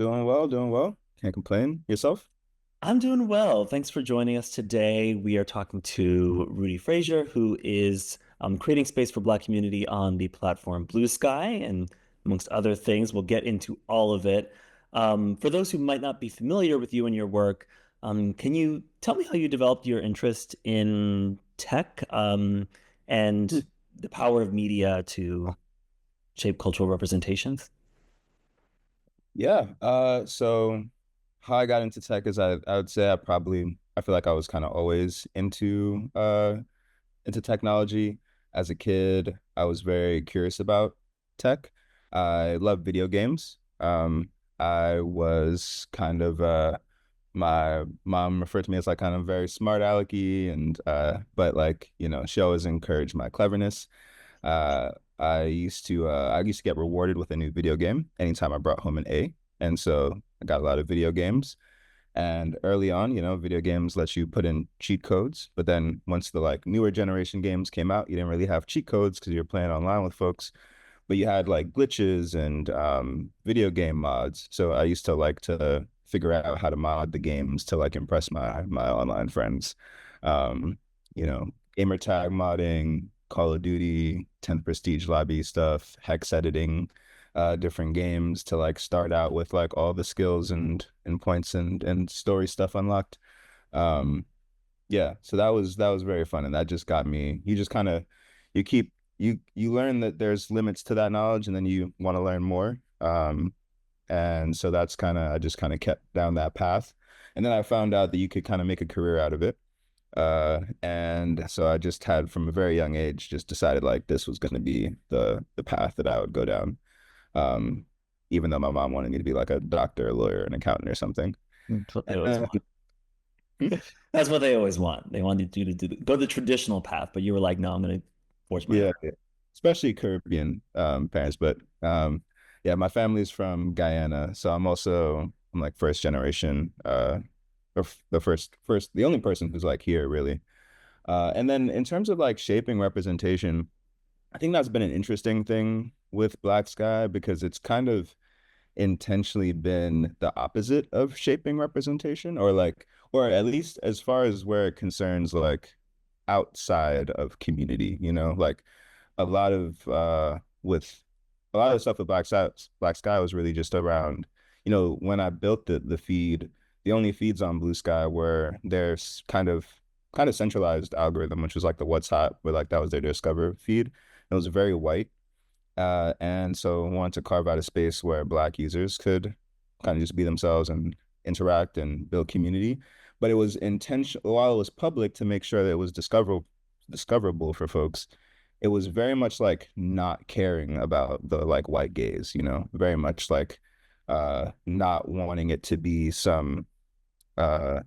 Doing well, doing well. Can't complain. Yourself? I'm doing well. Thanks for joining us today. We are talking to Rudy Fraser, who is creating space for Black community on the platform Blue Sky, and amongst other things, we'll get into all of it. For those who might not be familiar with you and your work, can you tell me how you developed your interest in tech, and the power of media to shape cultural representations? Yeah. So how I got into tech is I would say I feel like I was kind of always into technology. As a kid, I was very curious about tech. I love video games. I was kind of my mom referred to me as like kind of very smart alecky and but like, she always encouraged my cleverness. Uh, I used to get rewarded with a new video game anytime I brought home an A. And so I got a lot of video games. And early on, video games let you put in cheat codes. But then once the like newer generation games came out, you didn't really have cheat codes because you're playing online with folks. But you had like glitches and video game mods. So I used to like to figure out how to mod the games to like impress my online friends. Um, Gamer tag modding, Call of Duty, 10th Prestige lobby stuff, hex editing, different games to like start out with like all the skills and points and story stuff unlocked. Um, yeah, so that was very fun, and that just got me. You just kind of you keep you learn that there's limits to that knowledge, and then you want to learn more. And so that's kind of I just kind of kept down that path, and then I found out that you could kind of make a career out of it. And so I just had from a very young age just decided like this was going to be the path that I would go down. Um, Even though my mom wanted me to be like a doctor, a lawyer, an accountant or something. That's what they always Uh, want. That's what they always want. They wanted you to go the traditional path, but you were like, no, I'm going to force my yeah, arm. yeah. Especially Caribbean parents, but yeah, my family's from Guyana, so I'm like first generation, or the only person who's like here really. And then in terms of like shaping representation, I think that's been an interesting thing with Black Sky because it's kind of intentionally been the opposite of shaping representation or at least as far as where it concerns like outside of community, like a lot of with a lot of stuff with Black Sky was really just around, when I built the feed, the only feeds on Blue Sky were their kind of centralized algorithm, which was like the what's hot, where like that was their discover feed. It was very white. And so wanted to carve out a space where Black users could kind of just be themselves and interact and build community. But it was intentional while it was public to make sure that it was discoverable for folks. It was very much like not caring about the like white gaze, very much like not wanting it to be some uh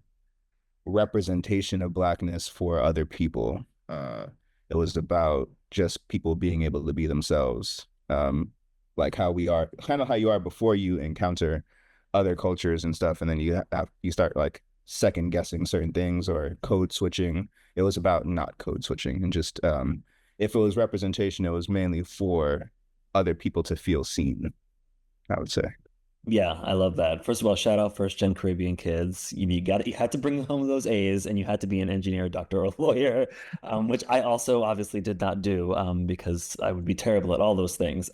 representation of Blackness for other people. It was about just people being able to be themselves, like how we are, kind of how you are before you encounter other cultures and stuff, and then you start like second guessing certain things or code switching. It was about not code switching and just if it was representation, it was mainly for other people to feel seen, I would say. Yeah, I love that. First of all, shout out first gen Caribbean kids. You had to bring home those A's, and you had to be an engineer, doctor, or lawyer, which I also obviously did not do, because I would be terrible at all those things.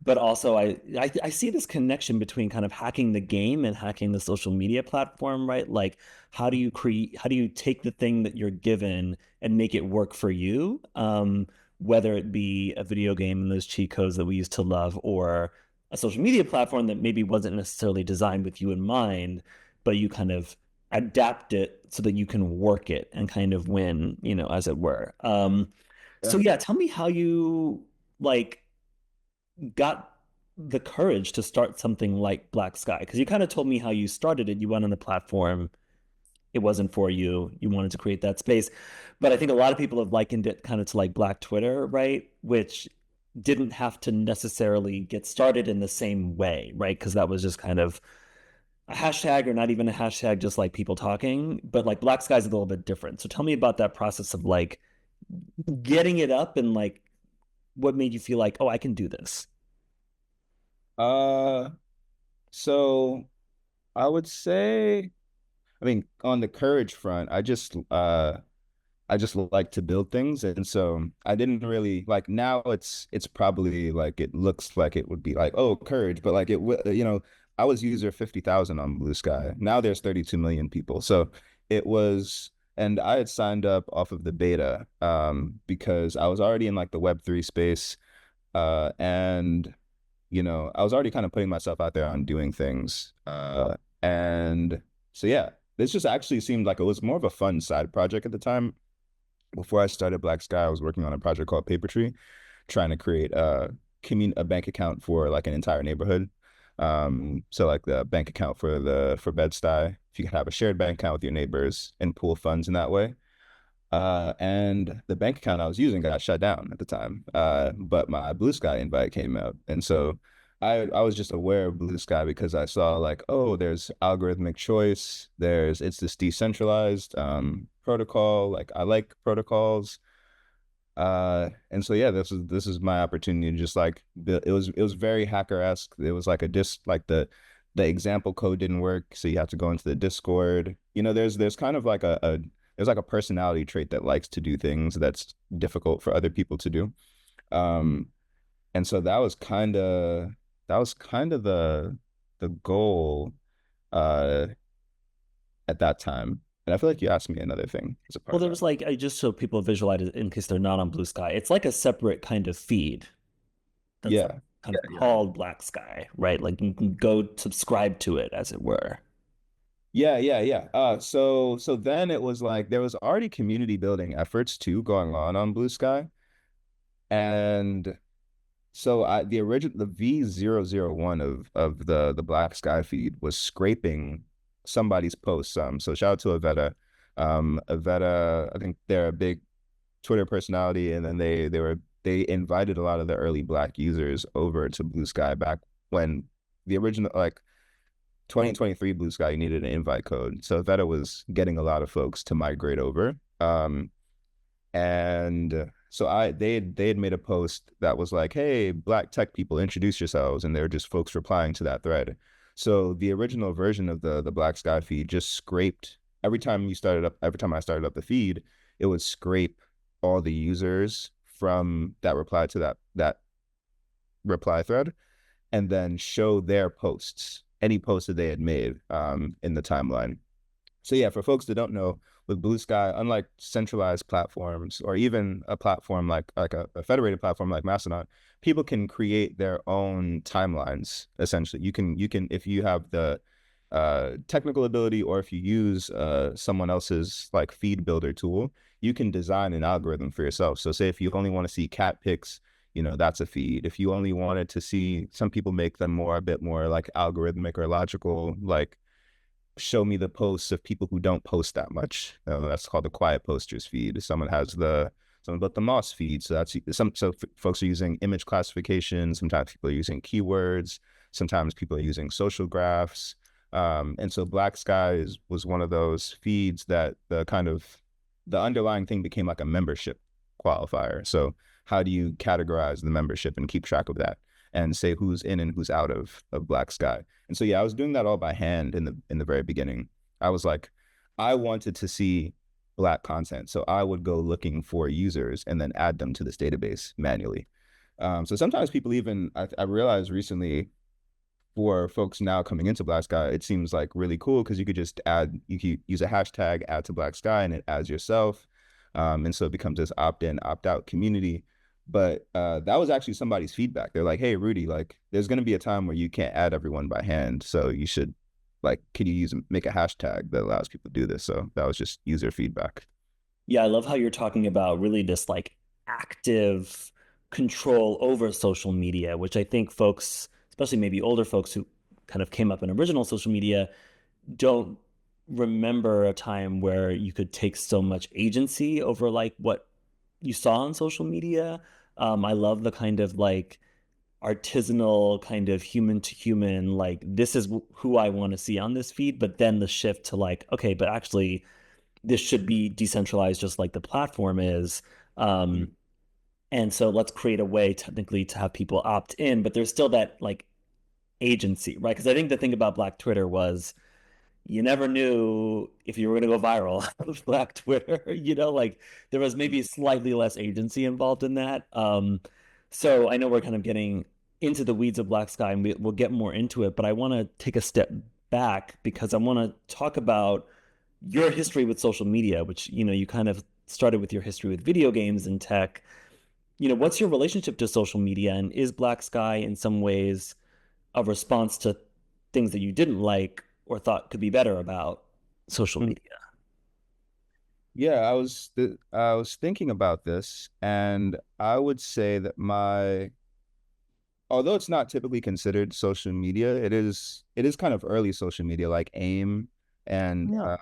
But also, I see this connection between kind of hacking the game and hacking the social media platform, right? Like, how do you take the thing that you're given and make it work for you? Whether it be a video game and those cheat codes that we used to love, or a social media platform that maybe wasn't necessarily designed with you in mind, but you kind of adapt it so that you can work it and kind of win, as it were. So Yeah. yeah, tell me how you like got the courage to start something like Black Sky, because you kind of told me how you started it. You went on the platform, it wasn't for you. You wanted to create that space. But I think a lot of people have likened it kind of to like Black Twitter, right? Which didn't have to necessarily get started in the same way, right? Because that was just kind of a hashtag or not even a hashtag, just like people talking. But like Black Sky's a little bit different. So tell me about that process of like getting it up and like what made you feel like, oh, I can do this. Uh So I would say, I mean, on the courage front, I just like to build things, and so I didn't really like. Now it's probably like it looks like it would be like, oh, courage, but like I was user 50,000 on Blue Sky. Now there's 32 million people, so it was, and I had signed up off of the beta because I was already in like the Web3 space, and I was already kind of putting myself out there on doing things, and so yeah, this just actually seemed like it was more of a fun side project at the time. Before I started BlackSky, I was working on a project called Papertree, trying to create a bank account for like an entire neighborhood. So like the bank account for Bed-Stuy, if you could have a shared bank account with your neighbors and pool funds in that way. And the bank account I was using got shut down at the time. But my Blue Sky invite came out. And so I was just aware of Blue Sky because I saw like, oh, there's algorithmic choice. It's this decentralized protocol. Like I like protocols. And so yeah, this is my opportunity to just like it was very hacker-esque. It was like a like the example code didn't work, so you have to go into the Discord. There's kind of like a there's like a personality trait that likes to do things that's difficult for other people to do. Um, and so that was kind of the goal uh at that time. And I feel like you asked me another thing as a part Well, of there that. was like I just so people visualize it in case they're not on Blue Sky. It's like a separate kind of feed that's like Yeah. kind of called Black Sky, right? Like you can go subscribe to it, as it were. Yeah, yeah, yeah. So then it was like there was already community building efforts too going on Blue Sky. And so the V001 of the Black Sky feed was scraping somebody's posts. So shout out to Avetta. Avetta, I think they're a big Twitter personality, and then they invited a lot of the early Black users over to Blue Sky back when the original, like, 2023 Blue Sky, you needed an invite code. So Avetta was getting a lot of folks to migrate over. And so they had made a post that was like, "Hey, Black tech people, introduce yourselves," and they're just folks replying to that thread. So the original version of the Black Sky feed just scraped every time I started up the feed, it would scrape all the users from that reply to that reply thread, and then show their posts, any posts that they had made in the timeline. So yeah, for folks that don't know, with Blue Sky, unlike centralized platforms or even a platform like a federated platform like Mastodon, people can create their own timelines. Essentially, you can if you have the technical ability, or if you use someone else's like feed builder tool, you can design an algorithm for yourself. So say if you only want to see cat pics, that's a feed. If you only wanted to see, some people make them a bit more like algorithmic or logical, like show me the posts of people who don't post that much. That's called the quiet posters feed. Someone built the Moss feed. So folks are using image classification. Sometimes people are using keywords. Sometimes people are using social graphs. And so BlackSky's was one of those feeds that the underlying thing became like a membership qualifier. So how do you categorize the membership and keep track of that and say who's in and who's out of BlackSky? And so yeah, I was doing that all by hand in the very beginning. I was like, I wanted to see Black content, so I would go looking for users and then add them to this database manually. So sometimes people even I realized recently, for folks now coming into Black Sky, it seems like really cool because you could use a hashtag add to Black Sky and it adds yourself. And so it becomes this opt-in, opt-out community. But that was actually somebody's feedback. They're like, hey, Rudy, like there's going to be a time where you can't add everyone by hand. So you should, like, could you make a hashtag that allows people to do this? So that was just user feedback. Yeah, I love how you're talking about really this like active control over social media, which I think folks, especially maybe older folks who kind of came up in original social media, don't remember a time where you could take so much agency over like what you saw on social media. I love the kind of like artisanal kind of human to human, like this is who I want to see on this feed, but then the shift to like, okay, but actually this should be decentralized just like the platform is. Mhm. And so let's create a way technically to have people opt in, but there's still that like agency, right? Because I think the thing about Black Twitter was you never knew if you were going to go viral with Black Twitter, like there was maybe slightly less agency involved in that. So I know we're kind of getting into the weeds of Black Sky and we'll get more into it, but I want to take a step back because I want to talk about your history with social media, which, you kind of started with your history with video games and tech. What's your relationship to social media, and is Black Sky in some ways a response to things that you didn't like or thought could be better about social Mm. media? Yeah, I was thinking about this, and I would say that although it's not typically considered social media, it is kind of early social media like AIM and Yeah.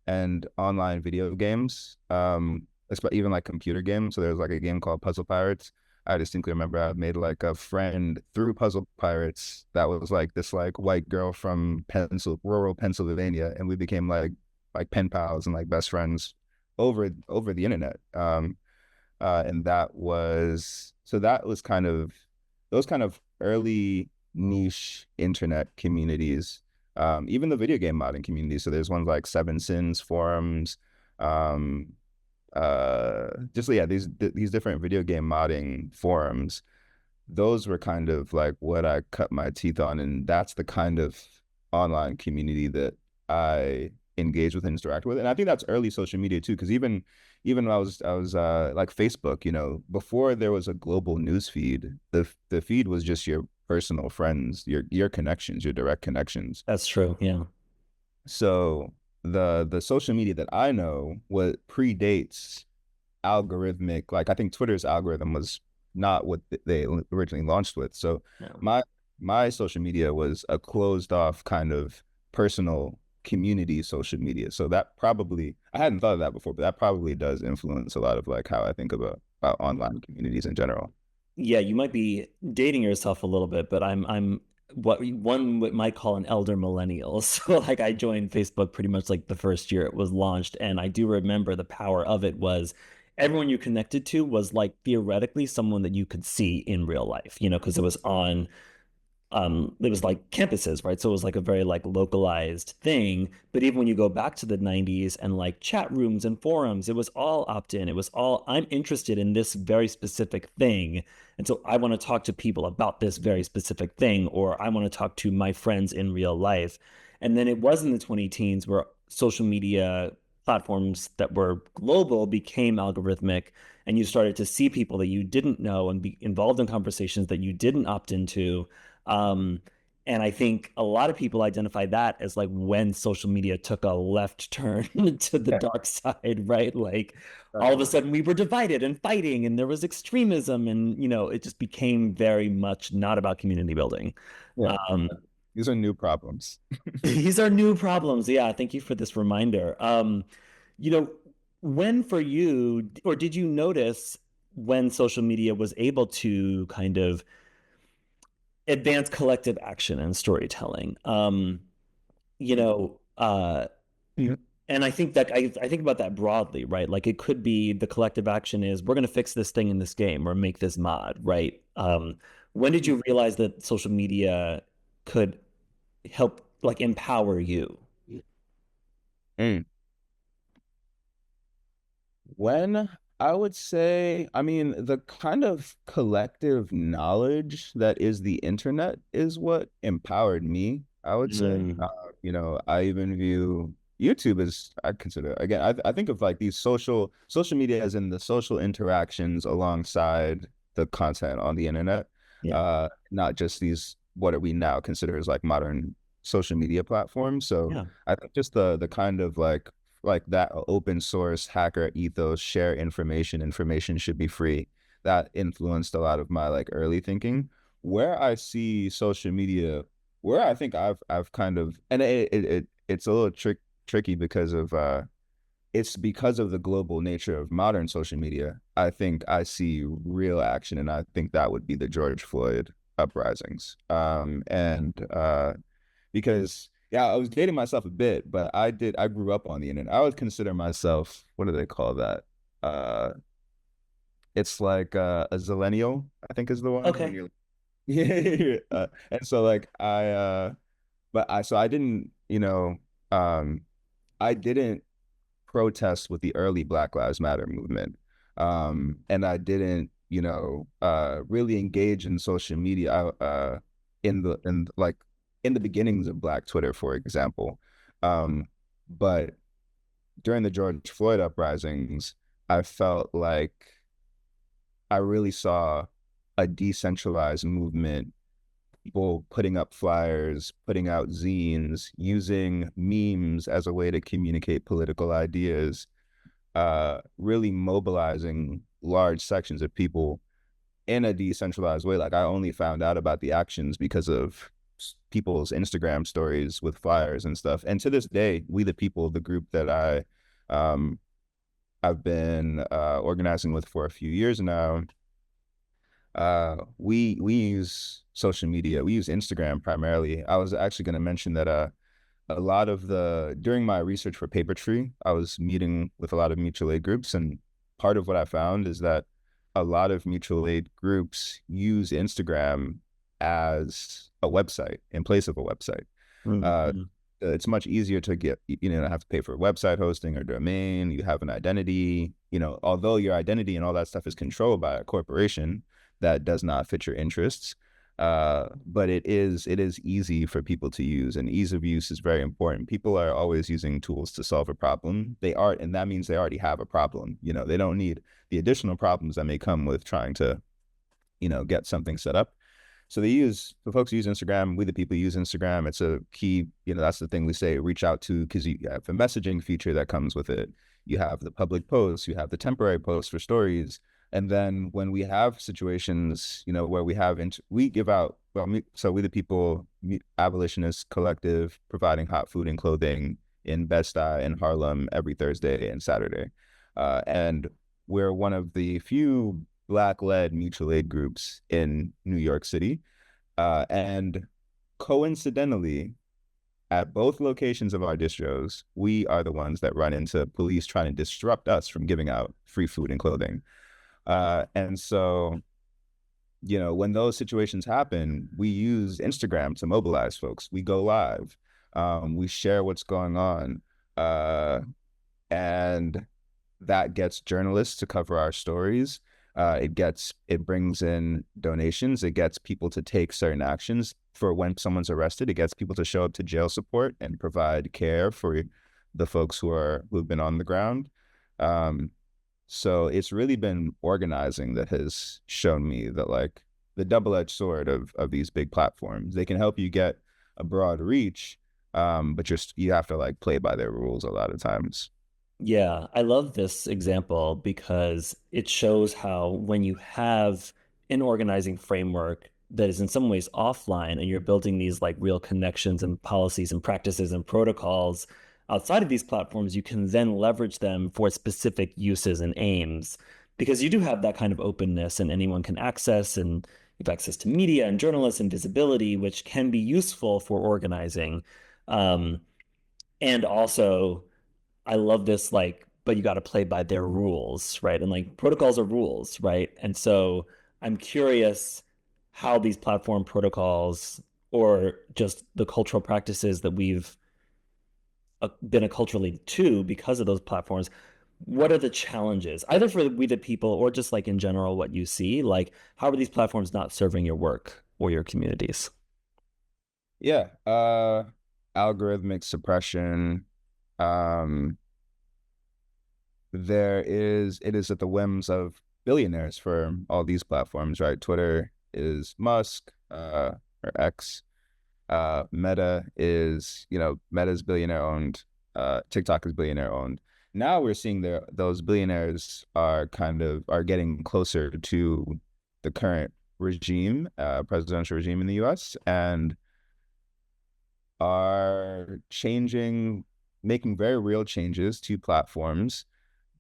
and online video games, even like computer games. So there's like a game called Puzzle Pirates. I distinctly remember I made like a friend through Puzzle Pirates that was like this like white girl from rural Pennsylvania, and we became like pen pals and like best friends over the internet. And that was kind of those kind of early niche internet communities, even the video game modding community. So there's ones like Seven Sins forums, um, just yeah, these different video game modding forums. Those were kind of like what I cut my teeth on, and that's the kind of online community that I engage with and interact with. And I think that's early social media too, because even when I was like Facebook, before there was a global news feed, the feed was just your personal friends, your connections, your direct connections. That's true. Yeah. So the social media that I know what predates algorithmic, like I think Twitter's algorithm was not what they originally launched with. So No. my my social media was a closed off kind of personal community social media. So that probably, I hadn't thought of that before, but that probably does influence a lot of like how I think about online communities in general. Yeah, you might be dating yourself a little bit, but I'm what one might call an elder millennial. So like I joined Facebook pretty much like the first year it was launched, and I do remember the power of it was everyone you connected to was like theoretically someone that you could see in real life, because it was on it was like campuses, right? So it was like a very like localized thing. But even when you go back to the 90s and like chat rooms and forums, it was all opt-in. It was all, I'm interested in this very specific thing. And so I want to talk to people about this very specific thing, or I want to talk to my friends in real life. And then it was in the 20 teens where social media platforms that were global became algorithmic, and you started to see people that you didn't know and be involved in conversations that you didn't opt into. um, and I think a lot of people identify that as like when social media took a left turn to the Yeah, dark side, right? Like all of a definitely. sudden we were divided and fighting and there was extremism, and it just became very much not about community building. Yeah. Um, These are new problems. these are new problems. Yeah, thank you for this reminder. You know, when for you, or did you notice when social media was able to kind of advance collective action and storytelling? You know, and I think that I think about that broadly, right? Like it could be the collective action is we're going to fix this thing in this game or make this mod, right? When did you realize that social media could help like empower you? Mm. When I would say, I mean, the kind of collective knowledge that is the internet is what empowered me, I would say. Mm, I even view YouTube as, I consider, again, I think of like these social media as in the social interactions alongside the content on the internet, yeah, not just these, what are we now consider as like modern social media platforms. So yeah, I think just the kind of like that open source hacker ethos, share information should be free, that influenced a lot of my like early thinking. Where I see social media, where I think I've kind of, and it's a little tricky because of it's because of the global nature of modern social media. I think I see real action, and I think that would be the George Floyd uprisings. And because yeah, I was dating myself a bit, but I grew up on the internet. I would consider myself, what do they call that? Uh it's like a zillennial, I think is the one when okay, you're, Yeah. And so like I didn't, um, I didn't protest with the early Black Lives Matter movement. And I didn't, really engage in social media in like in the beginnings of Black Twitter, for example. But during the George Floyd uprisings, I felt like I really saw a decentralized movement, people putting up flyers, putting out zines, using memes as a way to communicate political ideas, really mobilizing large sections of people in a decentralized way. Like I only found out about the actions because of people's Instagram stories with flyers and stuff. And to this day, We the People, the group that um, I've been organizing with for a few years now, we use social media. We use Instagram primarily. I was actually going to mention that a lot of the during my research for Papertree, I was meeting with a lot of mutual aid groups, and part of what I found is that a lot of mutual aid groups use Instagram as a website in place of a website. Uh, Mm-hmm. it's much easier to get, not have to pay for website hosting or domain. You have an identity, although your identity and all that stuff is controlled by a corporation that does not fit your interests. But it is easy for people to use, and ease of use is very important. People are always using tools to solve a problem. And that means they already have a problem. They don't need the additional problems that may come with trying to, get something set up. So the folks who use Instagram, We the People use Instagram. It's a key, that's the thing we say, reach out to, because you have a messaging feature that comes with it. You have the public posts, you have the temporary posts for stories. And then when we have situations, where we give out, so We the People, Abolitionist Collective, providing hot food and clothing in Bed-Stuy in Harlem every Thursday and Saturday. And we're one of the few Black-led mutual aid groups in New York City. And coincidentally, at both locations of our distros, we are the ones that run into police trying to disrupt us from giving out free food and clothing. And so, when those situations happen, we use Instagram to mobilize folks. We go live, we share what's going on, and that gets journalists to cover our stories. It brings in donations. It gets people to take certain actions for when someone's arrested. It gets people to show up to jail support and provide care for the folks who've been on the ground. Um, so it's really been organizing that has shown me that, like, the double-edged sword of these big platforms. They can help you get a broad reach, but you have to like play by their rules a lot of times. Yeah, I love this example because it shows how when you have an organizing framework that is in some ways offline and you're building these like real connections and policies and practices and protocols outside of these platforms, you can then leverage them for specific uses and aims because you do have that kind of openness and anyone can access and you have access to media and journalists and visibility, which can be useful for organizing. Um, and also I love this, like, but you got to play by their rules, right? And like protocols are rules, right? And so I'm curious how these platform protocols or just the cultural practices that we've been acculturated to because of those platforms, what are the challenges, either for We the People or just like in general, what you see? Like, how are these platforms not serving your work or your communities? Yeah, algorithmic suppression. Um, it is at the whims of billionaires for all these platforms, right? Twitter is Musk, or X. Meta is, Meta's billionaire owned. TikTok is billionaire owned. Now we're seeing those billionaires are getting closer to the current regime, presidential regime in the U.S., and are making very real changes to platforms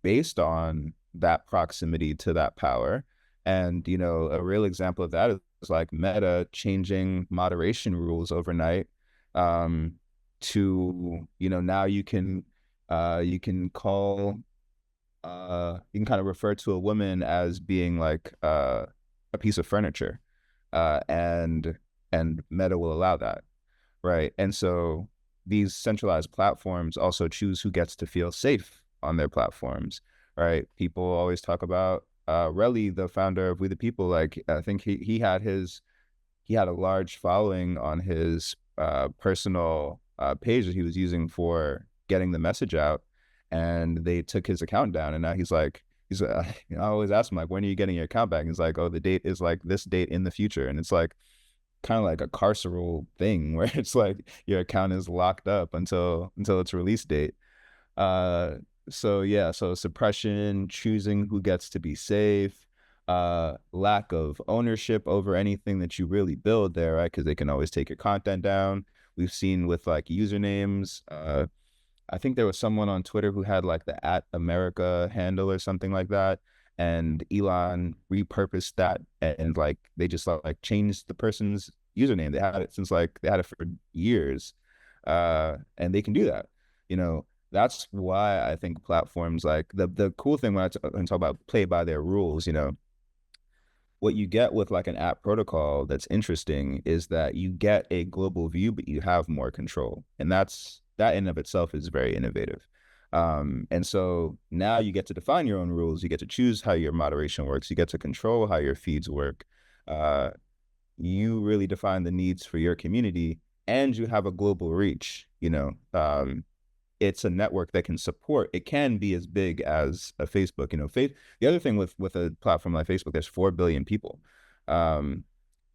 based on that proximity to that power. And, a real example of that is like Meta changing moderation rules overnight, to, now you can kind of refer to a woman as being like a piece of furniture. and Meta will allow that, right? And so these centralized platforms also choose who gets to feel safe on their platforms, right? People always talk about Relly, the founder of We the People. Like I think he had a large following on his personal page that he was using for getting the message out, and they took his account down. And now I always ask him like, when are you getting your account back? He's like, oh, the date is like this date in the future, and it's like kind of like a carceral thing where it's like your account is locked up until its release date. Uh, so yeah, so suppression, choosing who gets to be safe, lack of ownership over anything that you really build there, right? Because they can always take your content down. We've seen with like usernames. I think there was someone on Twitter who had like the at America handle or something like that. And Elon repurposed that and like they just like changed the person's username. They had it since like they had it for years. And they can do that. You know, that's why I think platforms like the cool thing when when I talk about play by their rules, you know, what you get with like an app protocol that's interesting is that you get a global view, but you have more control. And that in of itself is very innovative. And so now you get to define your own rules. You get to choose how your moderation works. You get to control how your feeds work. Uh, you really define the needs for your community and you have a global reach, you know. It's a network that can support. It can be as big as a Facebook. You know, the other thing with a platform like Facebook, there's 4 billion people, um,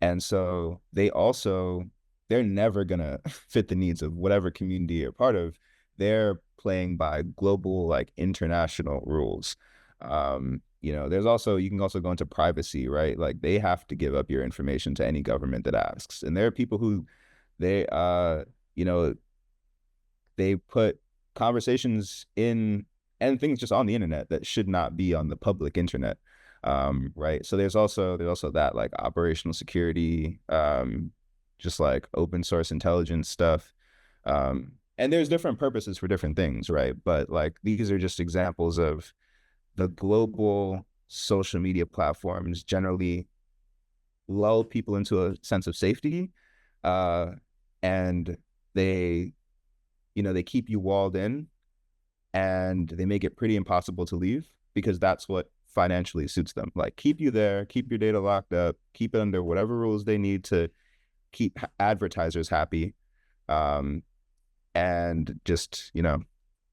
and so they're never gonna fit the needs of whatever community you're part of. They're playing by global, like international rules. You know, you can also go into privacy, right? Like they have to give up your information to any government that asks, and there are people who they you know they put conversations in and things just on the internet that should not be on the public internet, right? So there's also that like operational security, just like open source intelligence stuff, and there's different purposes for different things, right? But like these are just examples of the global social media platforms generally lull people into a sense of safety, uh, and they they keep you walled in and they make it pretty impossible to leave because that's what financially suits them. Like keep you there, keep your data locked up, keep it under whatever rules they need to keep advertisers happy. Um, and just,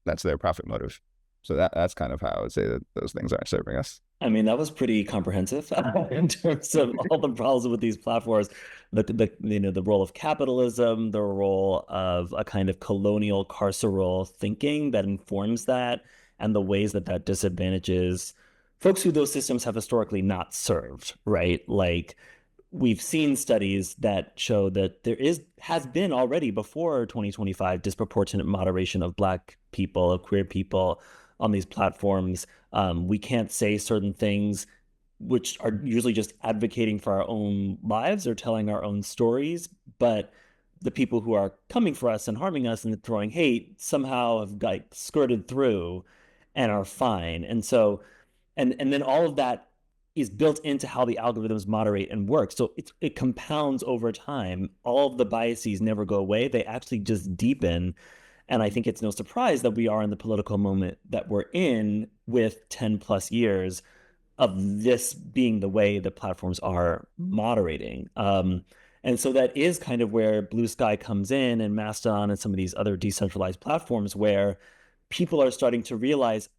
that's their profit motive. So that's kind of how I would say that those things aren't serving us. I mean, that was pretty comprehensive in terms of all the problems with these platforms, the role of capitalism, the role of a kind of colonial carceral thinking that informs that, and the ways that that disadvantages folks who those systems have historically not served, right? Like we've seen studies that show that has been already before 2025 disproportionate moderation of Black people, of queer people on these platforms. We can't say certain things which are usually just advocating for our own lives or telling our own stories, but the people who are coming for us and harming us and throwing hate somehow have like skirted through and are fine. And so and then all of that is built into how the algorithms moderate and work. So it compounds over time. All of the biases never go away. They actually just deepen. And I think it's no surprise that we are in the political moment that we're in with 10 plus years of this being the way the platforms are moderating. And so that is kind of where Blue Sky comes in and Mastodon and some of these other decentralized platforms where people are starting to realize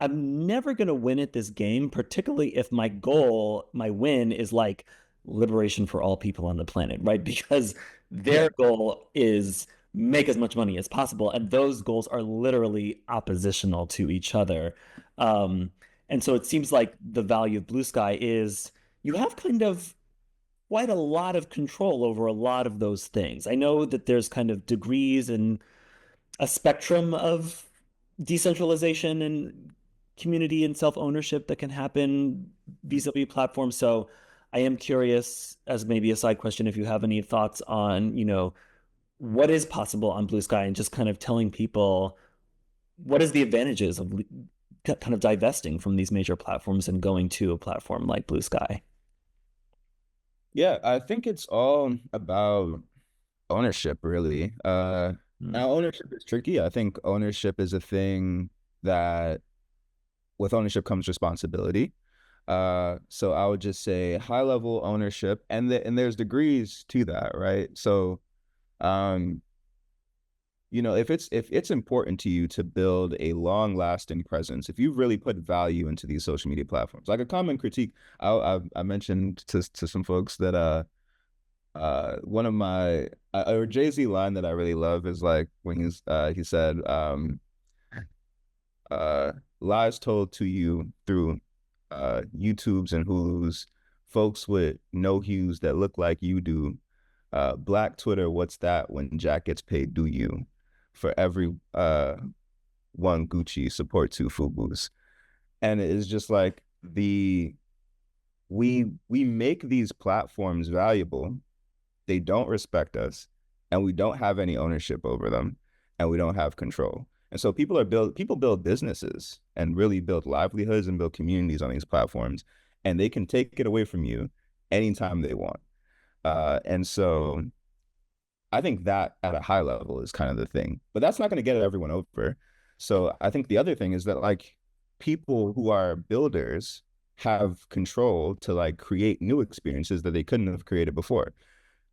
I'm never going to win at this game, particularly if my goal, my win is like liberation for all people on the planet, right? Because Yeah. their goal is make as much money as possible. And those goals are literally oppositional to each other. Um, and so it seems like the value of Blue Sky is you have kind of quite a lot of control over a lot of those things. I know that there's kind of degrees and a spectrum of decentralization and community and self-ownership that can happen vis-a-vis platforms. So I am curious, as maybe a side question, if you have any thoughts on, what is possible on Blue Sky and just kind of telling people what is the advantages of kind of divesting from these major platforms and going to a platform like Blue Sky. Yeah, I think it's all about ownership, really. Mm. Now ownership is tricky. I think ownership is a thing that with ownership comes responsibility. So I would just say high level ownership, and there's degrees to that, right? So, um, if it's important to you to build a long lasting presence, if you've really put value into these social media platforms, like a common critique, I mentioned to some folks that one of my a Jay-Z line that I really love is like when he said uh lies told to you through YouTubes and Hulu's, folks with no hues that look like you do. Black Twitter, what's that when Jack gets paid, do you? For every one Gucci, support two Fubus. And it is just like we make these platforms valuable, they don't respect us, and we don't have any ownership over them, and we don't have control. And so people build businesses and really build livelihoods and build communities on these platforms, and they can take it away from you anytime they want. And so I think that at a high level is kind of the thing, but that's not going to get everyone over. So I think the other thing is that like people who are builders have control to like create new experiences that they couldn't have created before,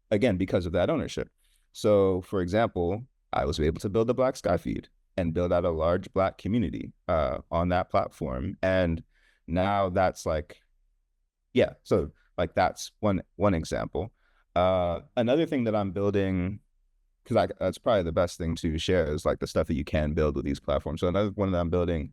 again, because of that ownership. So, for example, I was able to build a Black Sky feed and build out a large Black community on that platform. And now that's like, yeah, so like that's one example. Another thing that I'm building, because that's probably the best thing to share is like the stuff that you can build with these platforms. So another one that I'm building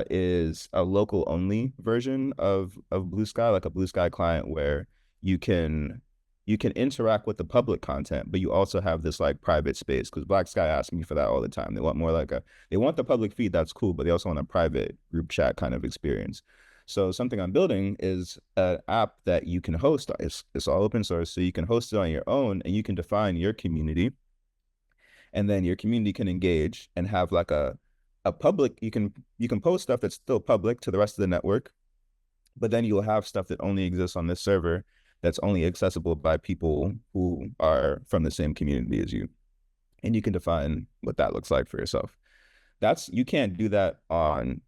is a local only version of Blue Sky, like a Blue Sky client where you can you can interact with the public content, but you also have this like private space. Because Black Sky asks me for that all the time. They want more like a they want the public feed, that's cool, but they also want a private group chat kind of experience. So something I'm building is an app that you can host. It's all open source, so you can host it on your own, and you can define your community, and then your community can engage and have like a public, you can post stuff that's still public to the rest of the network, but then you'll have stuff that only exists on this server that's only accessible by people who are from the same community as you, and you can define what that looks like for yourself. That's You can't do that on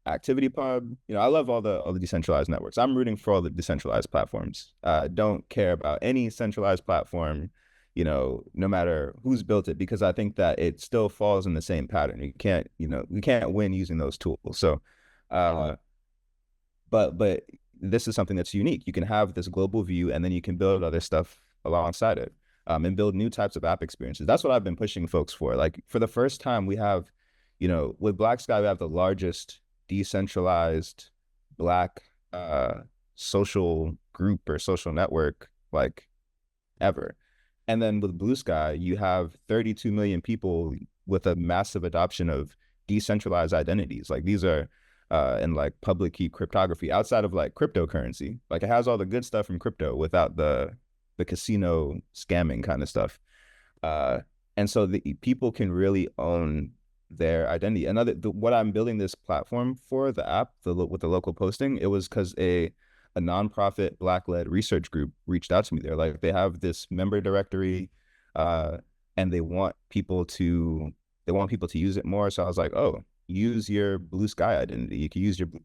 ActivityPub. I love all the decentralized networks. I'm rooting for all the decentralized platforms. Don't care about any centralized platform, no matter who's built it, because I think that it still falls in the same pattern. You can't win using those tools. So, uh, but this is something that's unique. You can have this global view, and then you can build other stuff alongside it, and build new types of app experiences. That's what I've been pushing folks for. Like for the first time, we have, with BlackSky, we have the largest decentralized Black uh, social group or social network like ever. And then with Blue Sky, you have 32 million people with a massive adoption of decentralized identities. Like these are and like public key cryptography outside of like cryptocurrency. Like it has all the good stuff from crypto without the casino scamming kind of stuff. Uh, and so the people can really own their identity. What I'm building this platform for, the app, with the local posting, it was because a nonprofit Black-led research group reached out to me. They're like, they have this member directory, uh, and they want people to use it more. So I was like, oh, use your Blue Sky identity. You can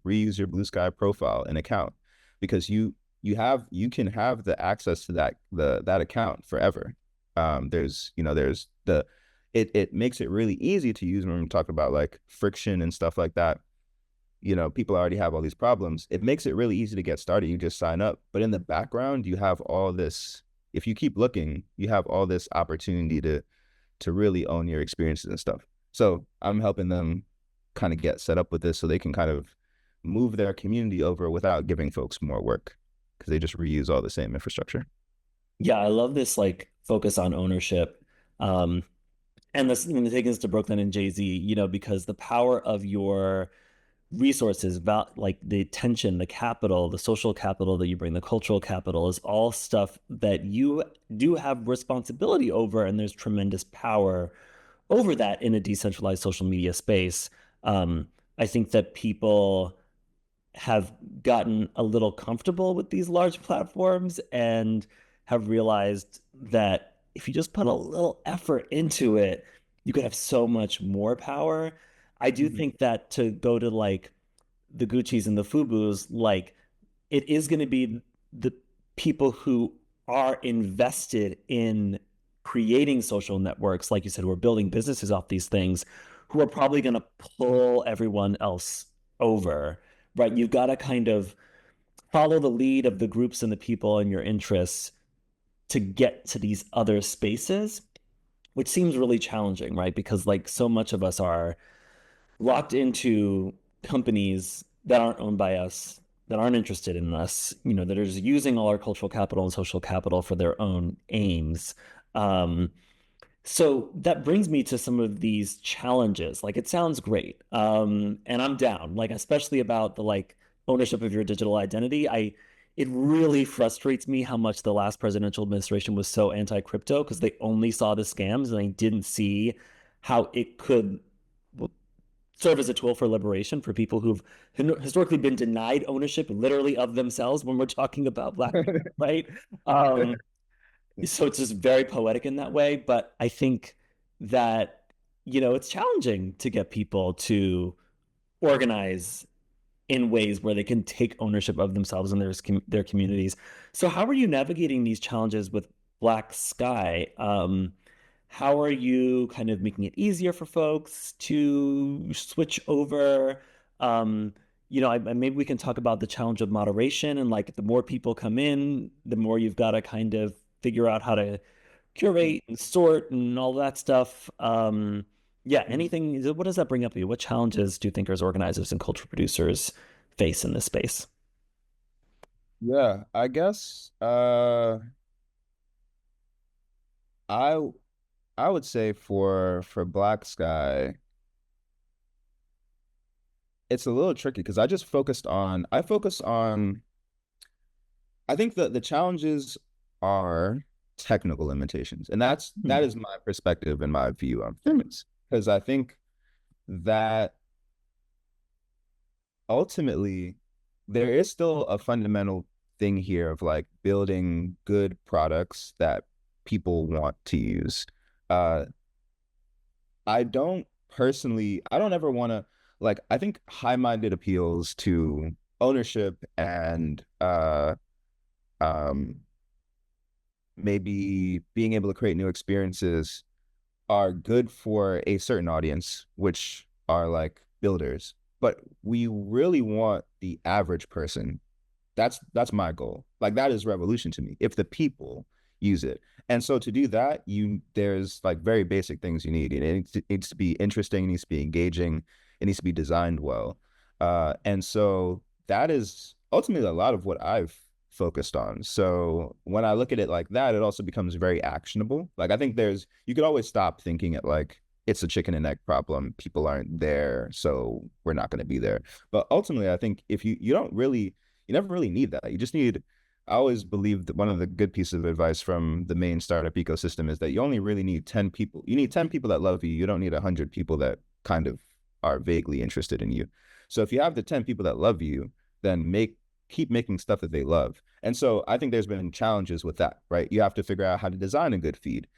reuse your Blue Sky profile and account, because you can have the access to that account forever. There's it makes it really easy to use when we talk about like friction and stuff like that. People already have all these problems. It makes it really easy to get started. You just sign up. But in the background, you have all this, if you keep looking, you have all this opportunity to really own your experiences and stuff. So I'm helping them kind of get set up with this so they can kind of move their community over without giving folks more work, because they just reuse all the same infrastructure. Yeah, I love this like focus on ownership. Um, and this, taking this to Brooklyn and Jay-Z, because the power of your resources, about like the attention, the capital, the social capital that you bring, the cultural capital is all stuff that you do have responsibility over, and there's tremendous power over that in a decentralized social media space. I think that people have gotten a little comfortable with these large platforms and have realized that if you just put a little effort into it, you could have so much more power. I do Mhm. think that to go to like the Gucci's and the Fubu's, like it is going to be the people who are invested in creating social networks, like you said, who are building businesses off these things, who are probably going to pull everyone else over, right? You've got to kind of follow the lead of the groups and the people and your interests to get to these other spaces, which seems really challenging, right? Because like so much of us are locked into companies that aren't owned by us, that aren't interested in us, that are just using all our cultural capital and social capital for their own aims. Um, so that brings me to some of these challenges. Like it sounds great. And I'm down, like especially about the like ownership of your digital identity. It really frustrates me how much the last presidential administration was so anti-crypto because they only saw the scams and they didn't see how it could serve as a tool for liberation for people who've historically been denied ownership literally of themselves when we're talking about Black people, right? Um, so it's just very poetic in that way. But I think that, it's challenging to get people to organize in ways where they can take ownership of themselves and their communities. So how are you navigating these challenges with Black Sky? How are you kind of making it easier for folks to switch over? Um, maybe we can talk about the challenge of moderation and like the more people come in, the more you've got to kind of figure out how to curate and sort and all that stuff. Yeah, anything, what does that bring up for you? What challenges do thinkers, organizers, and cultural producers face in this space? Yeah, I guess I I would say for Black Sky, it's a little tricky because I focus on I think the challenges are technical limitations. And that Hmm. is my perspective and my view on things. Because I think that ultimately there is still a fundamental thing here of like building good products that people want to use. Uh, I don't ever want to like, I think high-minded appeals to ownership and um, maybe being able to create new experiences are good for a certain audience, which are like builders. But we really want the average person. That's my goal. Like that is revolution to me. If the people use it. And so to do that, there's like very basic things you need. It needs to be interesting, it needs to be engaging, it needs to be designed well. And so that is ultimately a lot of what I've focused on. So when I look at it like that, it also becomes very actionable. Like I think you could always stop thinking it like it's a chicken and egg problem. People aren't there, so we're not going to be there. But ultimately, I think if you don't really you never really need that. You just need, I always believe that one of the good pieces of advice from the main startup ecosystem is that you only really need 10 people. You need 10 people that love you. You don't need 100 people that kind of are vaguely interested in you. So if you have the 10 people that love you, then keep making stuff that they love. And so I think there's been challenges with that, right? You have to figure out how to design a good feed.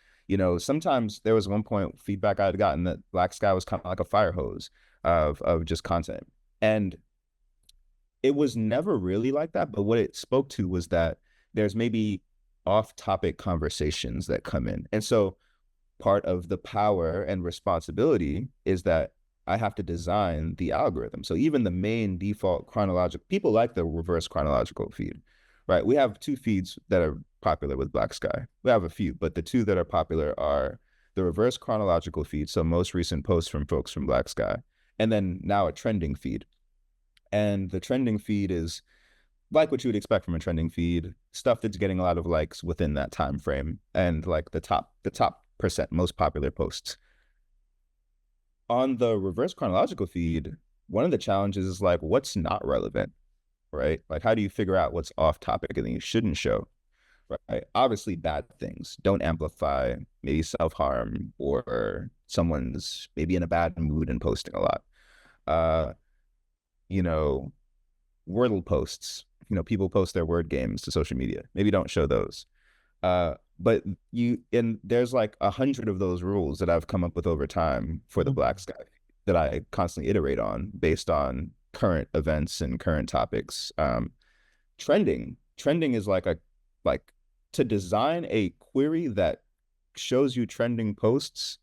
Sometimes there was one point feedback I had gotten that Black Sky was kind of like a fire hose of just content. And it was never really like that, but what it spoke to was that there's maybe off-topic conversations that come in. And so part of the power and responsibility is that I have to design the algorithm. So even the main default chronological, people like the reverse chronological feed, right? We have two feeds that are popular with Black Sky. We have a few, but the two that are popular are the reverse chronological feed, so most recent posts from folks from Black Sky, and then now a trending feed. And the trending feed is like what you would expect from a trending feed, stuff that's getting a lot of likes within that time frame and like the top percent most popular posts. On the reverse chronological feed, one of the challenges is like what's not relevant, right? Like how do you figure out what's off topic and then you shouldn't show, right? Obviously bad things. Don't amplify maybe self-harm or someone's maybe in a bad mood and posting a lot. Uh, you know, Wordle posts. People post their word games to social media. Maybe don't show those. But there's like 100 of those rules that I've come up with over time for the Black Sky that I constantly iterate on based on current events and current topics. Trending is like to design a query that shows you trending posts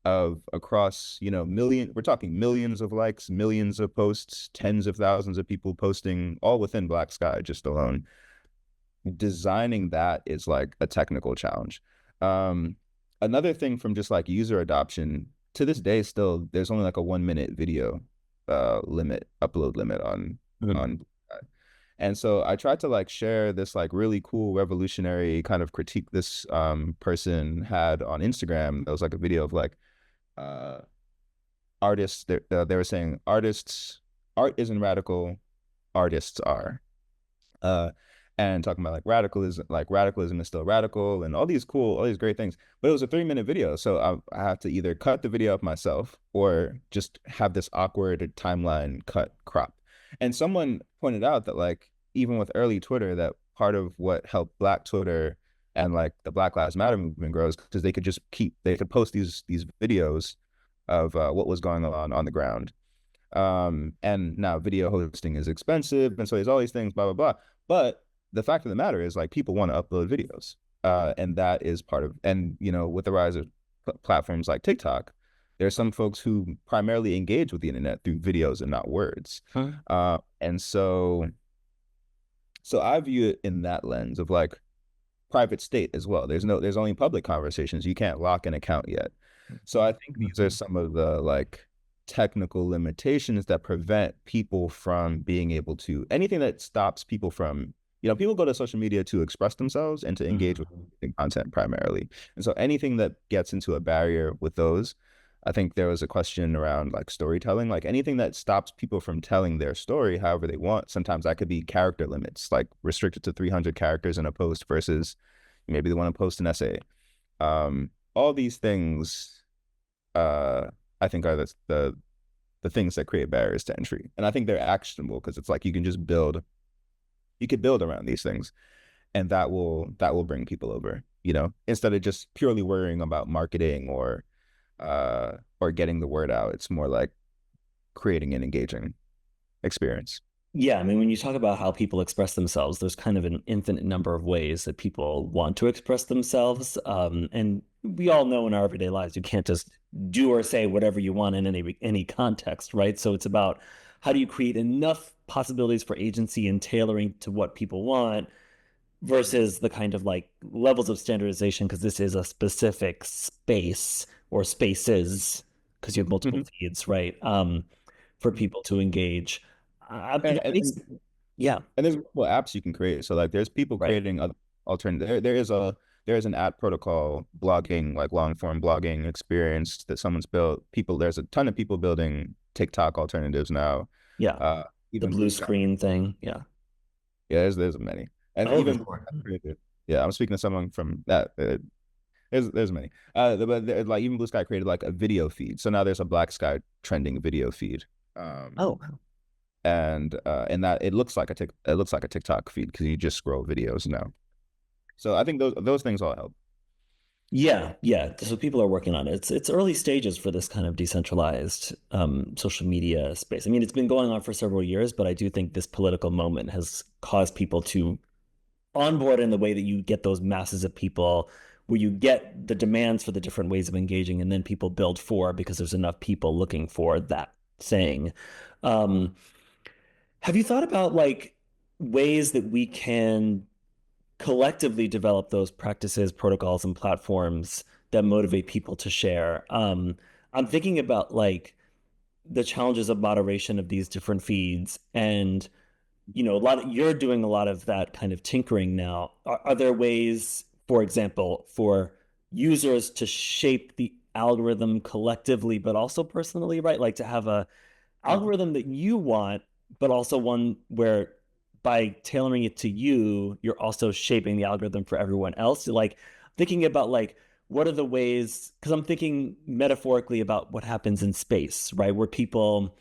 of across, we're talking millions of likes, millions of posts, tens of thousands of people posting all within Black Sky just alone. Designing that is like a technical challenge. Another thing from just like user adoption to this day, still there's only like a 1 minute video upload limit on and so I tried to like share this like really cool revolutionary kind of critique this person had on Instagram. That was like a video of like uh artists. They were saying art isn't radical, artists are. uh and talking about like radicalism is still radical and all these great things. But it was a 3 minute video, so I have to either cut the video up myself or just have this awkward timeline crop. And someone pointed out that like even with early Twitter, that part of what helped Black Twitter and like the Black Lives Matter movement grows because they could post these videos of what was going on the ground. And now video hosting is expensive, and so there's all these things, blah blah blah. But the fact of the matter is like people want to upload videos, and that is part of. And with the rise of platforms like TikTok, there's some folks who primarily engage with the internet through videos and not words. And so I view it in that lens of like private state as well. There's only public conversations. You can't lock an account yet. So I think these are some of the like technical limitations that prevent people from being able to anything that stops people from, people go to social media to express themselves and to engage with content primarily. And so anything that gets into a barrier with those, I think there was a question around like storytelling, like anything that stops people from telling their story however they want. Sometimes that could be character limits, like restricted to 300 characters in a post versus maybe they want to post an essay. All these things, I think are the things that create barriers to entry. And I think they're actionable because it's like you could build around these things, and that will bring people over, instead of just purely worrying about marketing or getting the word out. It's more like creating an engaging experience. Yeah, I mean, when you talk about how people express themselves, there's kind of an infinite number of ways that people want to express themselves. And we all know in our everyday lives, you can't just do or say whatever you want in any context, right? So it's about how do you create enough possibilities for agency and tailoring to what people want versus the kind of like levels of standardization, because this is a specific space or spaces, because you have multiple Mhm. feeds, right? For people to engage. And, It makes, and yeah, and there's multiple apps you can create. So like there's people right. creating other alternative. There is an app protocol blogging, like long form blogging experience that someone's built. There's a ton of people building TikTok alternatives now. Yeah. Uh, The even Blue blue Sky. screen thing. Yeah. Yeah, there's many, and Oh, there's even more. created. Yeah, I'm speaking to someone from that. There's many. Like even Blue Sky created like a video feed. So now there's a Black Sky trending video feed. Um, Oh, and that it looks like a TikTok feed because you just scroll videos now. So I think those things all help. yeah, yeah. So people are working on it. It's early stages for this kind of decentralized social media space. I mean, it's been going on for several years, but I do think this political moment has caused people to onboard in the way that you get those masses of people, where you get the demands for the different ways of engaging, and then people build for because there's enough people looking for that saying. Um, have you thought about like ways that we can collectively develop those practices, protocols, and platforms that motivate people to share? I'm thinking about like the challenges of moderation of these different feeds, and you're doing a lot of that kind of tinkering now. Are there ways, for example, for users to shape the algorithm collectively, but also personally, right? Like to have a algorithm that you want, but also one where by tailoring it to you, you're also shaping the algorithm for everyone else. Like thinking about like what are the ways, because I'm thinking metaphorically about what happens in space, right? Where people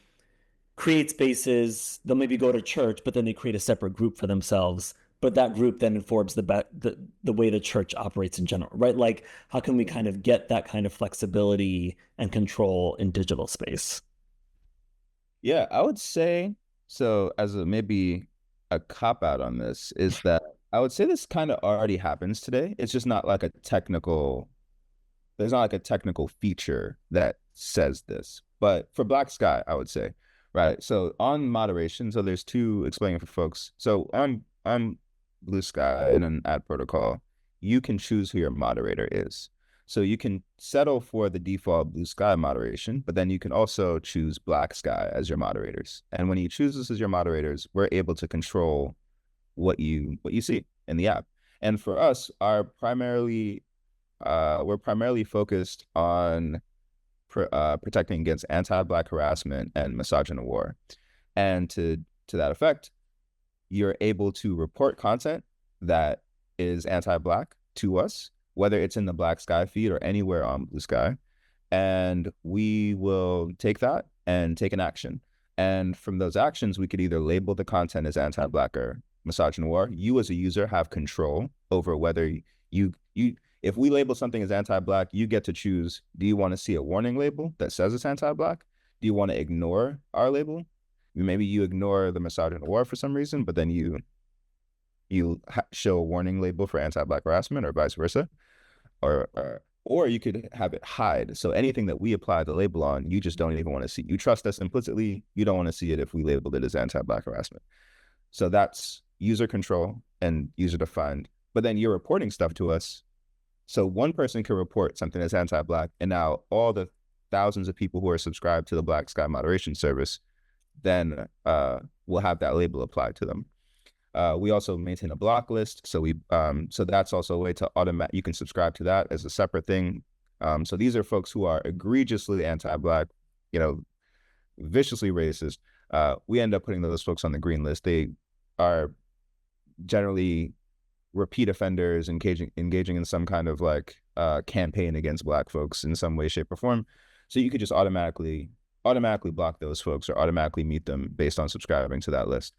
create spaces. They'll maybe go to church, but then they create a separate group for themselves. But that group then informs the way the church operates in general, right? Like, how can we kind of get that kind of flexibility and control in digital space? Yeah, I would say so as a maybe a cop out on this is that I would say this kind of already happens today. It's just not like a technical, there's not like a technical feature that says this. But for Black Sky, I would say, right? So on moderation, so there's two explaining for folks. So on Blue Sky in an ad protocol, you can choose who your moderator is. So you can settle for the default Blue Sky moderation, but then you can also choose Black Sky as your moderators. And when you choose this as your moderators, we're able to control what you see in the app. And for us, we're primarily focused on protecting against anti-Black harassment and misogynoir. And to that effect, you're able to report content that is anti-Black to us, whether it's in the Black Sky feed or anywhere on Blue Sky, and we will take that and take an action. And from those actions, we could either label the content as anti-Black or misogynoir. You as a user have control over whether you if we label something as anti-Black, you get to choose, do you want to see a warning label that says it's anti-Black? Do you want to ignore our label? Maybe you ignore the misogynoir for some reason, but then you show a warning label for anti-Black harassment or vice versa. Or you could have it hide. So anything that we apply the label on, you just don't even want to see. You trust us implicitly. You don't want to see it if we labeled it as anti-Black harassment. So that's user control and user defined. But then you're reporting stuff to us. So one person can report something that's anti-Black, and now all the thousands of people who are subscribed to the Black Sky moderation service then will have that label applied to them. We also maintain a block list, so that's also a way to automate. You can subscribe to that as a separate thing. So these are folks who are egregiously anti-Black, you know, viciously racist. We end up putting those folks on the green list. They are generally repeat offenders, engaging in some kind of like campaign against Black folks in some way, shape, or form. So you could just automatically block those folks or automatically mute them based on subscribing to that list.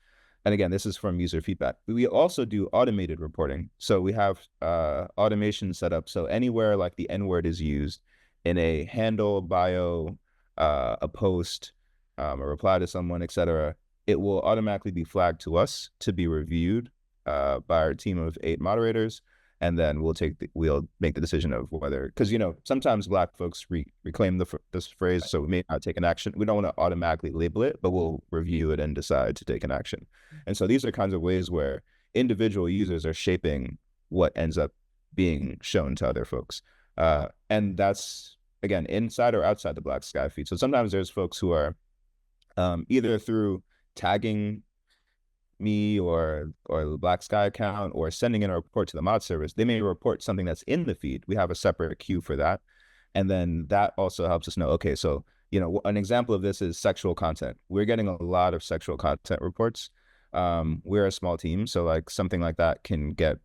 And again, this is from user feedback. We also do automated reporting. So we have automation set up. So anywhere like the N-word is used in a handle, bio, a post, a reply to someone, etc., it will automatically be flagged to us to be reviewed by our team of 8 moderators, and then we'll make the decision of whether, because sometimes Black folks reclaim this phrase, so we may not take an action. We don't want to automatically label it, but we'll review it and decide to take an action. And so these are kinds of ways where individual users are shaping what ends up being shown to other folks, and that's again inside or outside the Black Sky feed. So sometimes there's folks who are either through tagging me or the Black Sky account or sending in a report to the mod service, they may report something that's in the feed. We have a separate queue for that. And then that also helps us know, okay, so, an example of this is sexual content. We're getting a lot of sexual content reports. We're a small team, so like something like that can get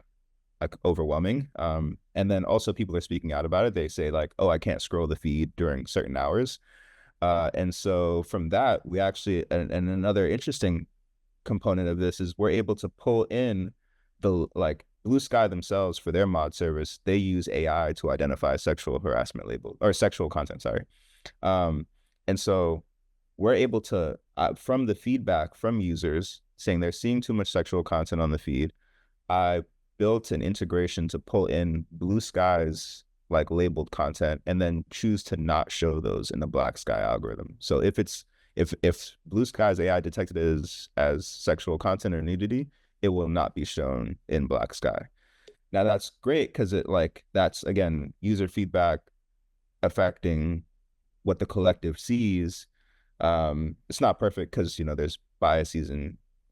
like overwhelming. And then also people are speaking out about it. They say like, oh, I can't scroll the feed during certain hours. And so from that, we actually, and another interesting component of this is we're able to pull in the like Blue Sky themselves for their mod service. They use AI to identify sexual harassment label or sexual content, sorry. And so we're able to, from the feedback from users saying they're seeing too much sexual content on the feed, I built an integration to pull in Blue Sky's like labeled content and then choose to not show those in the Black Sky algorithm. So if Blue Sky's AI detected it as sexual content or nudity, it will not be shown in Black Sky. Now that's great because that's again user feedback affecting what the collective sees. It's not perfect because there's biases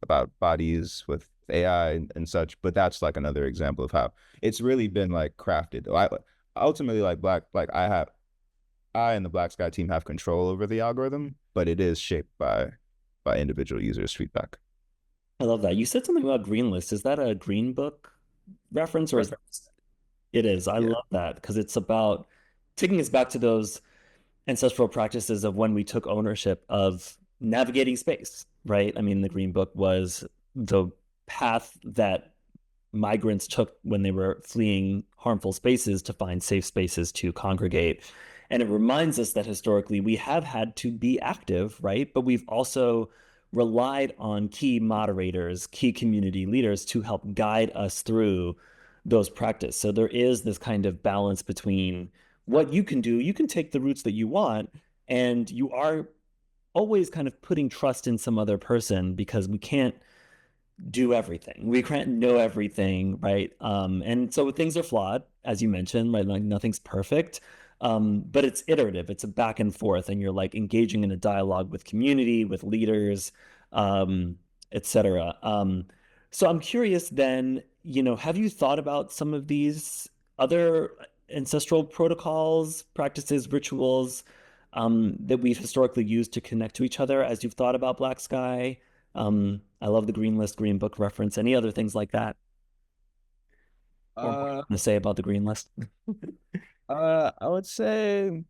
about bodies with AI and such, but that's like another example of how it's really been like crafted. Ultimately, I and the Black Sky team have control over the algorithm, but it is shaped by individual users' feedback. I love that. You said something about green list. Is that a Green Book reference or is Right. that it is. I Yeah. love that because it's about taking us back to those ancestral practices of when we took ownership of navigating space, right? I mean, the Green Book was the path that migrants took when they were fleeing harmful spaces to find safe spaces to congregate. And it reminds us that historically we have had to be active, right? But we've also relied on key moderators, key community leaders to help guide us through those practices. So there is this kind of balance between what you can do. You can take the routes that you want, and you are always kind of putting trust in some other person because we can't do everything. We can't know everything, right? And so things are flawed, as you mentioned, right? Like nothing's perfect. But it's iterative, it's a back and forth, and you're like engaging in a dialogue with community, with leaders, etc. So I'm curious then, have you thought about some of these other ancestral protocols, practices, rituals that we've historically used to connect to each other as you've thought about Black Sky? I love the Green List, Green Book reference. Any other things like that? Or more you Uh, want to say about the Green List? I would say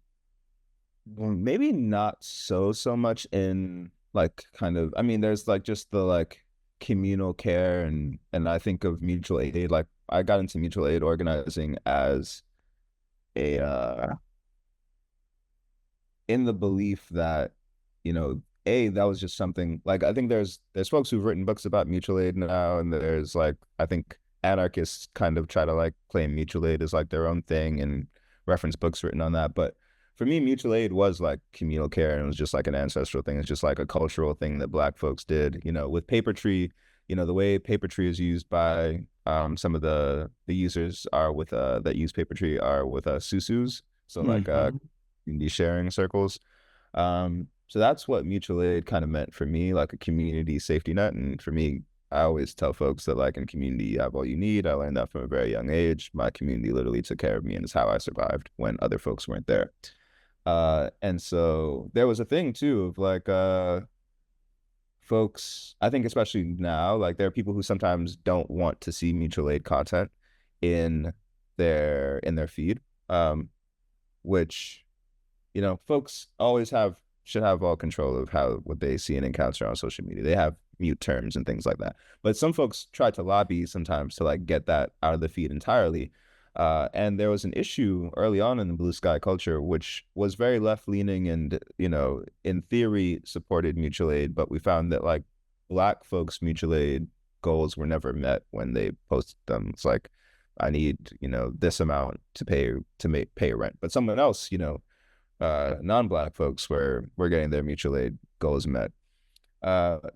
maybe not so much in like kind of, I mean, there's like just the like communal care and I think of mutual aid. Like I got into mutual aid organizing as a in the belief that, that was just something like I think there's folks who've written books about mutual aid now, and there's like I think anarchists kind of try to like claim mutual aid as like their own thing and reference books written on that. But for me, mutual aid was like communal care, and it was just like an ancestral thing. It's just like a cultural thing that Black folks did. With Papertree, the way Papertree is used by some of the users are with that use Papertree are with susus. So like Hmm. community sharing circles. So that's what mutual aid kind of meant for me, like a community safety net. And for me, I always tell folks that like in community, you have all you need. I learned that from a very young age. My community literally took care of me and it's how I survived when other folks weren't there. And so there was a thing too of like folks, I think especially now, like there are people who sometimes don't want to see mutual aid content in their feed. Which folks always should have all control of how what they see and encounter on social media. They have mute terms and things like that. But some folks try to lobby sometimes to like get that out of the feed entirely. And there was an issue early on in the blue sky culture, which was very left leaning and, in theory supported mutual aid. But we found that like Black folks' mutual aid goals were never met when they posted them. It's like, I need, this amount to pay rent. But someone else, non-Black folks were getting their mutual aid goals met.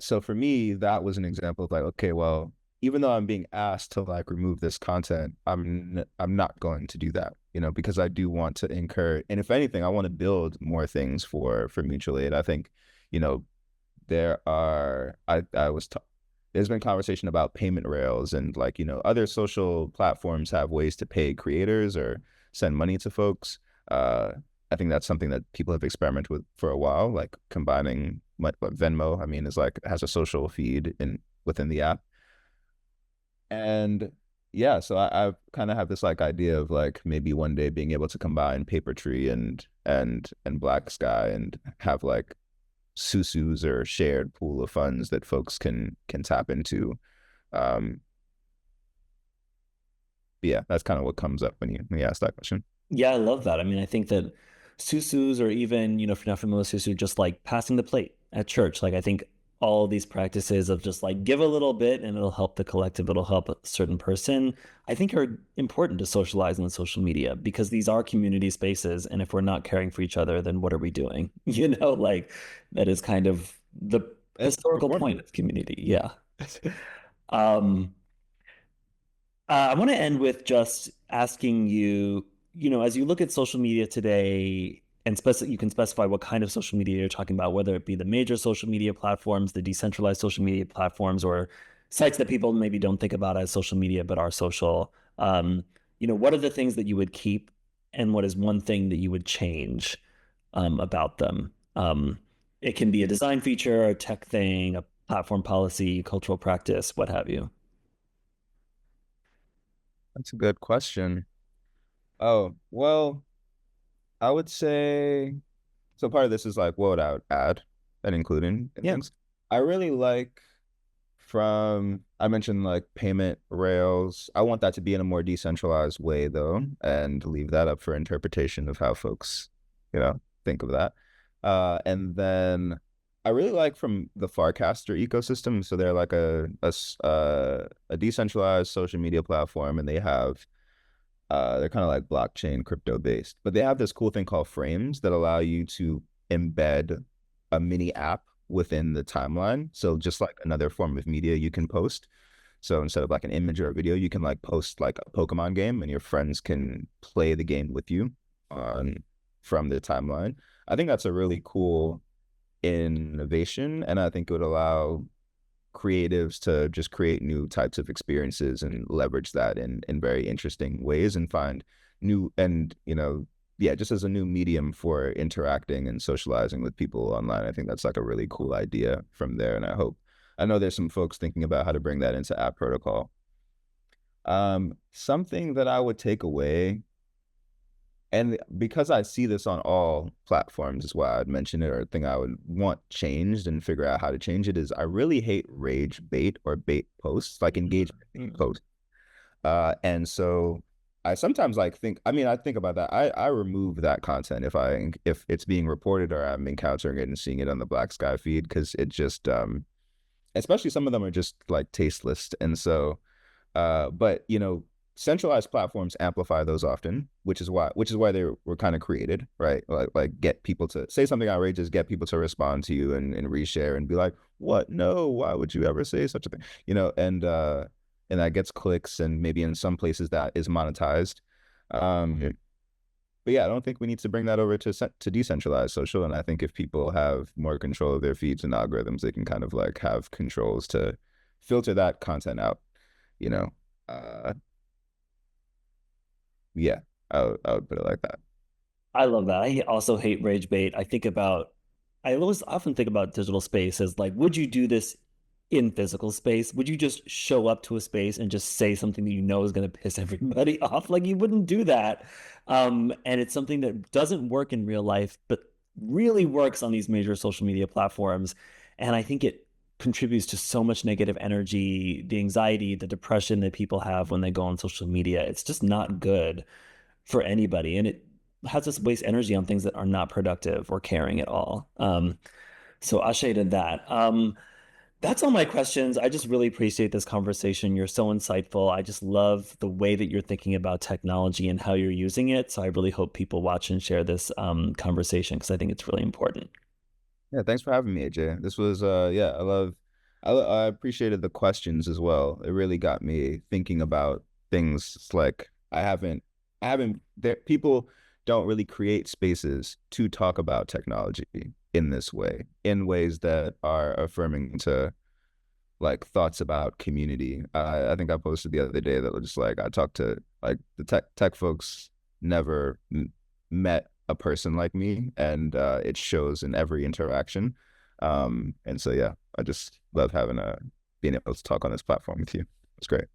So for me, that was an example of like, okay, well, even though I'm being asked to like remove this content, I'm not going to do that, because I do want to incur, and if anything, I want to build more things for mutual aid. I think, you know, there are I was there's been conversation about payment rails and like other social platforms have ways to pay creators or send money to folks. uh I think that's something that people have experimented with for a while, like combining what Venmo, I mean, is like has a social feed in within the app. And yeah, so I kind of have this like idea of like maybe one day being able to combine Papertree and Black Sky and have like susus or shared pool of funds that folks can tap into. Um, but yeah, that's kind of what comes up when you ask that question. Yeah, I love that. I mean, I think that susus, or even, if you're not familiar with susu, just like passing the plate at church. Like I think all these practices of just like give a little bit and it'll help the collective, it'll help a certain person, I think are important to socialize on social media because these are community spaces. And if we're not caring for each other, then what are we doing? Like that is kind of the It's historical performative. point of community. Yeah. Um, I want to end with just asking you, as you look at social media today, and you can specify what kind of social media you're talking about, whether it be the major social media platforms, the decentralized social media platforms, or sites that people maybe don't think about as social media but are social. What are the things that you would keep, and what is one thing that you would change about them? It can be a design feature, a tech thing, a platform policy, cultural practice, what have you. That's a good question. Oh, well, I would say so part of this is like what would I would add. and including and Yeah. things. I really like I mentioned like payment rails. I want that to be in a more decentralized way though, and leave that up for interpretation of how folks, think of that. And then I really like from the Farcaster ecosystem. So they're like a decentralized social media platform, and they're kind of like blockchain crypto based, but they have this cool thing called frames that allow you to embed a mini app within the timeline. So just like another form of media you can post. So instead of like an image or a video, you can like post like a Pokemon game and your friends can play the game with you on from the timeline. I think that's a really cool innovation, and I think it would allow creatives to just create new types of experiences and leverage that in very interesting ways and find new and yeah, just as a new medium for interacting and socializing with people online. I think that's like a really cool idea from there, and I know there's some folks thinking about how to bring that into app protocol. Something that I would take away, and because I see this on all platforms is why I'd mention it, or a thing I would want changed and figure out how to change it, is I really hate rage bait or bait posts, like engagement Mhm. posts. And so I sometimes like I think about that. I remove that content if it's being reported or I'm encountering it and seeing it on the Black Sky feed, because it just especially some of them are just like tasteless. And so but centralized platforms amplify those often, which is why they were kind of created, right? Like get people to say something outrageous, get people to respond to you and reshare and be like, "What? No, why would you ever say such a thing?" And that gets clicks, and maybe in some places that is monetized. Um, but yeah, I don't think we need to bring that over to decentralized social. And I think if people have more control of their feeds and algorithms, they can kind of like have controls to filter that content out. You know, uh, yeah, I would put it like that. I love that. I also hate rage bait. I always often think about digital space as like, would you do this in physical space? Would you just show up to a space and just say something that you know is going to piss everybody off? Like you wouldn't do that. And it's something that doesn't work in real life, but really works on these major social media platforms. And I think it contributes to so much negative energy, the anxiety, the depression that people have when they go on social media. It's just not good for anybody. And it has us waste energy on things that are not productive or caring at all. So Ashe did that. That's all my questions. I just really appreciate this conversation. You're so insightful. I just love the way that you're thinking about technology and how you're using it. So I really hope people watch and share this conversation because I think it's really important. Yeah, thanks for having me, AJ. This was yeah, I appreciated the questions as well. It really got me thinking about things. It's like I haven't there people don't really create spaces to talk about technology in this way, in ways that are affirming to like thoughts about community. I think I posted the other day that was just like I talked to like the tech folks never met a person like me, and it shows in every interaction. And so yeah, I just love having a being able to talk on this platform with you. It's great.